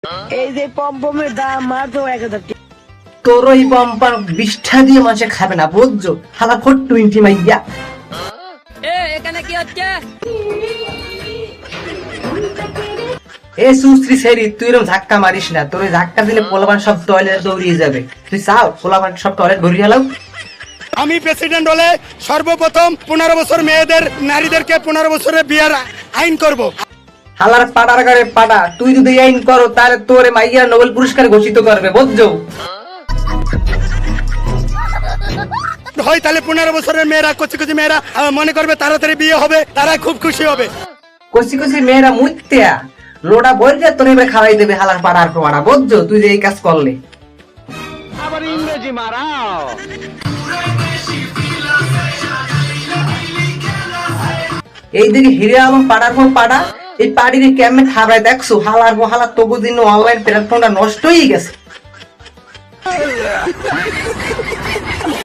এই যে পম্পমের দাম মাত্র 1000 টাকা। তোর ওই পম্পার 20টা দিয়ে মাসে খাবে না বুঝছো, হালা খোট 20 মাইয়া। এখানে কি হচ্ছে? এ সুশ্রী সেরি, তুই এরকম ধাক্কা মারিস না, তোর ওই ধাক্কা দিলে পোলাপান সব টয়লেটে দৌড়িয়ে যাবে। তুই চাও পোলাপান সব টয়লেট ভরিয়ে হেলাও? আমি প্রেসিডেন্ট হলে সর্বপ্রথম 15 বছর মেয়েদের নারীদেরকে 15 বছরের বিয়ার আইন করব। হালার পাড়ার গাড়ে পাড়া, তুই যদি আইন করো তাহলে তোরে মাইয়া নোবেল পুরস্কার ঘোষিত করবে বুঝছো। হয় তাহলে 15 বছরের মেয়েরা, কচি কচি মেয়েরা মনে করবে তাড়াতাড়ি বিয়ে হবে, তারা খুব খুশি হবে। কচি কচি মেয়েরা মুইত্যা লোটা বলছে তোর এবার খাওয়াই দেবে হালার পাড়ার পাড়া বুঝছো, তুই যে এই কাজ করলে। আবার ইংরেজি মারাও। এই দিকে হিরে আলম পাড়ার পর পাড়া, এই পাড়ির কেমনে খাবাই দেখছো, হালার পর হালা তবু দিন অনলাইন প্ল্যাটফর্মটা নষ্ট হয়ে গেছে।